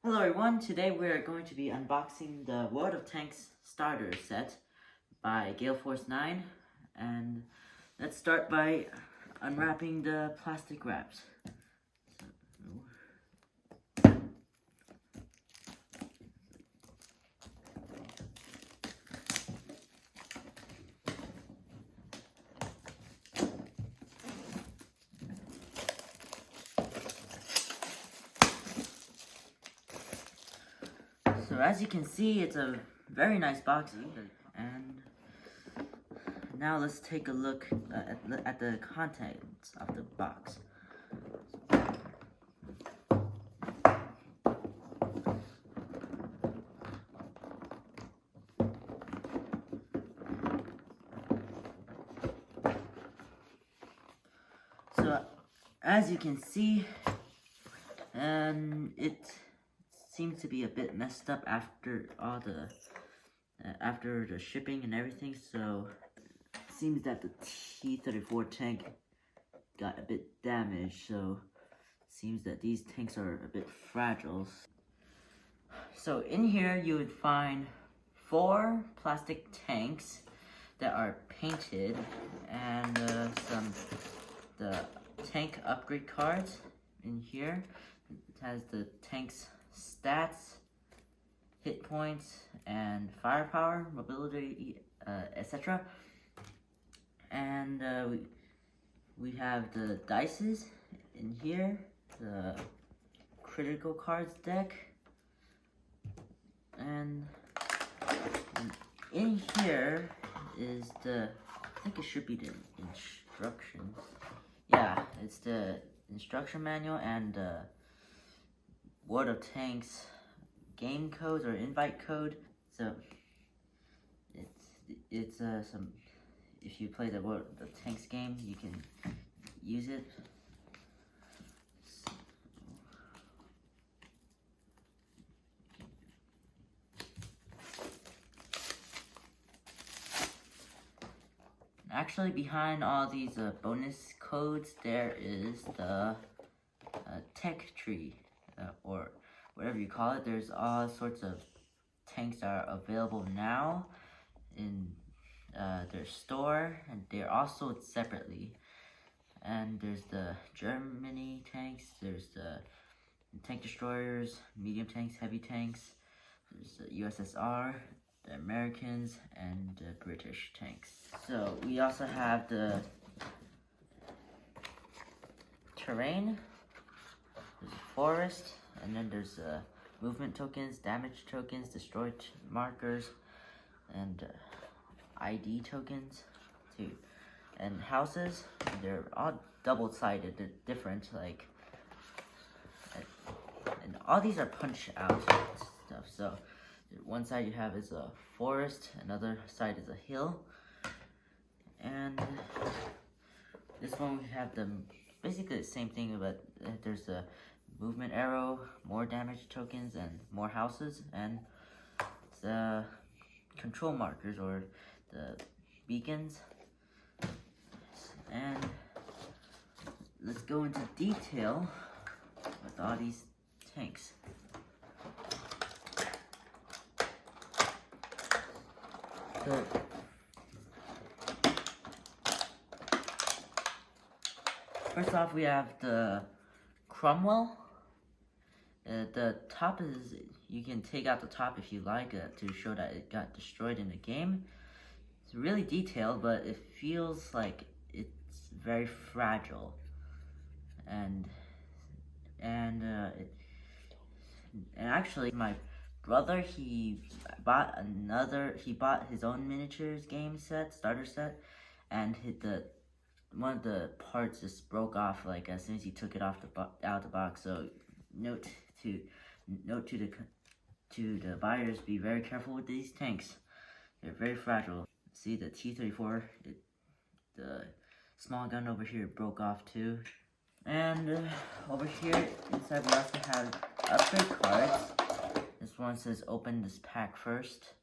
Hello everyone, today we're going to be unboxing the World of Tanks starter set by Gale Force 9, and let's start by unwrapping the plastic wraps. So as you can see, it's a very nice box, and now let's take a look at the contents of the box. So as you can see, it seems to be a bit messed up after all the after the shipping and everything. So it seems that the T-34 tank got a bit damaged. So it seems that these tanks are a bit fragile. So in here you would find 4 plastic tanks that are painted, and the tank upgrade cards in here. It has the tank's stats, hit points, and firepower, mobility, etc. And we have the dices in here, the critical cards deck, and in here is I think it should be the instructions. Yeah, it's the instruction manual and World of Tanks game codes or invite code. So it's some, if you play the Tanks game, you can use it. Actually, behind all these bonus codes, there is the tech tree, or whatever you call it. There's all sorts of tanks that are available now in their store, and they're all sold separately. And there's the Germany tanks, there's the tank destroyers, medium tanks, heavy tanks, there's the USSR, the Americans, and the British tanks. So we also have the terrain, there's forest, and then there's movement tokens, damage tokens, destroyed markers, and ID tokens too. And houses, they're all double-sided, they're different, like, and all these are punch out stuff. So one side you have is a forest, another side is a hill, and this one we have basically the same thing, but there's a movement arrow, more damage tokens, and more houses, and the control markers or the beacons. And let's go into detail with all these tanks. So first off, we have the Cromwell. The top is, you can take out the top if you like, to show that it got destroyed in the game. It's really detailed, but it feels like it's very fragile. And actually, my brother, he bought his own miniatures game set, starter set, and one of the parts just broke off like as soon as he took it out of the box. So note to the buyers, be very careful with these tanks. They're very fragile. See the T-34, the small gun over here broke off too. And over here inside we also have upgrade cards. This one says open this pack first.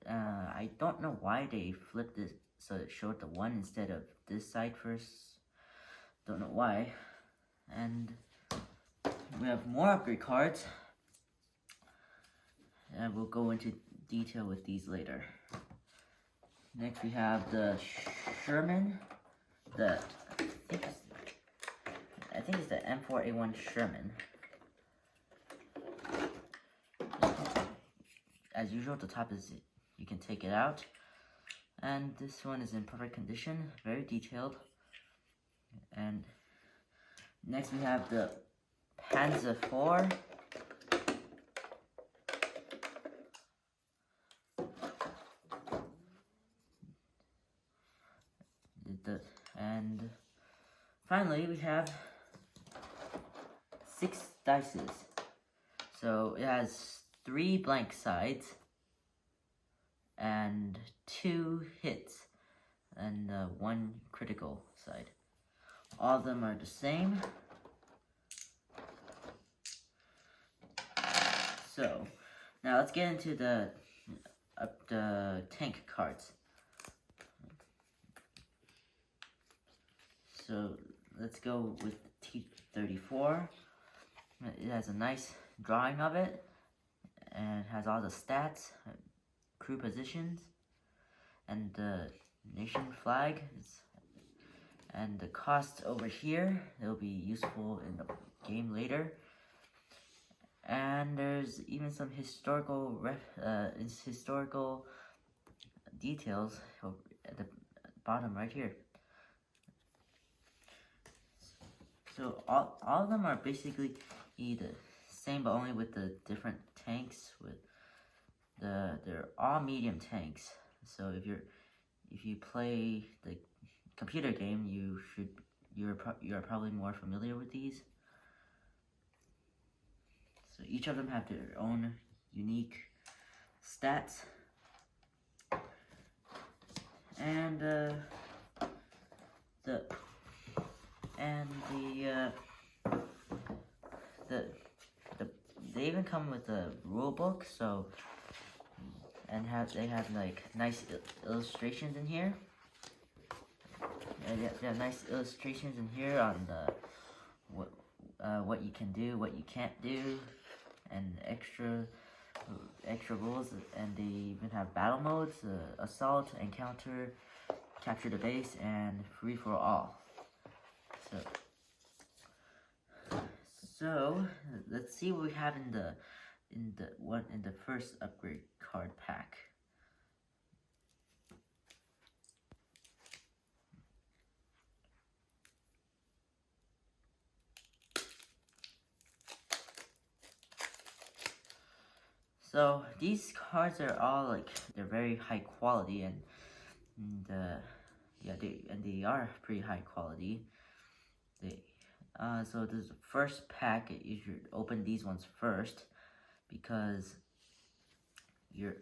I don't know why they flipped it so it showed the one instead of this side first. Don't know why. And we have more upgrade cards. and we'll go into detail with these later. Next we have the Sherman, I think it's the M4A1 Sherman. As usual, the top is, you can take it out. And this one is in perfect condition, very detailed. And next we have the Panzer IV. And finally we have 6 dices. So it has 3 blank sides and 2 hits and 1 critical side. All of them are the same. So now let's get into the tank cards. So let's go with T-34. It has a nice drawing of it, and it has all the stats, crew positions, and the nation flag, and the cost over here. It'll be useful in the game later. And there's even some historical details at the bottom right here. So all of them are basically the same, but only with the different tanks. They're all medium tanks. So if you play the computer game, you're probably more familiar with these. So each of them have their own unique stats. And they even come with a rule book, so they have like nice illustrations in here. And they have nice illustrations in here on what you can do, what you can't do, and extra rules. And they even have battle modes: assault, encounter, capture the base, and free for all. So let's see what we have in the first upgrade card pack. So these cards are all they're very high quality, and they are pretty high quality. So this first pack, you should open these ones first, because the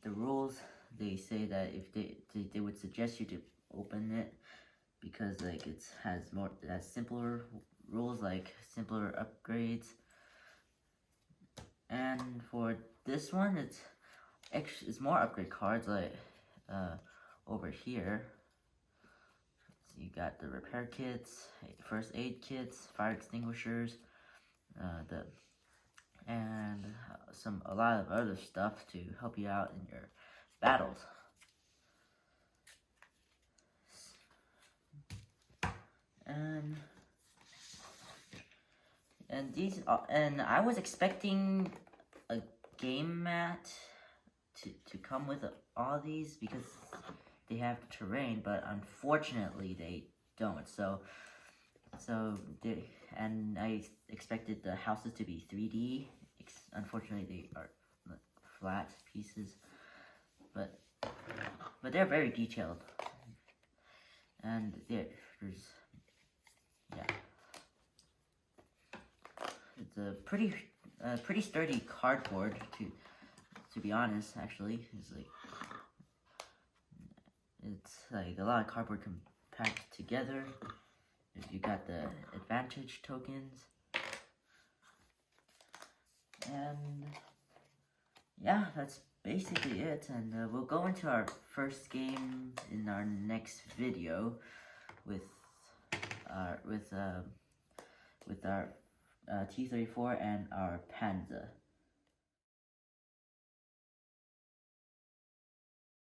rules, they say that if they would suggest you to open it because it has simpler rules, like simpler upgrades. And for this one, it's more upgrade cards over here. So you got the repair kits, first aid kits, fire extinguishers, and a lot of other stuff to help you out in your battles. And I was expecting a game mat to come with all these, because they have terrain, but unfortunately they don't. And I expected the houses to be 3D. Unfortunately, they are flat pieces, but they're very detailed, and there's it's a pretty sturdy cardboard, to be honest. Actually, it's like a lot of cardboard compact together. You got the advantage tokens, and yeah, that's basically it. And we'll go into our first game in our next video with our T-34 and our Panzer.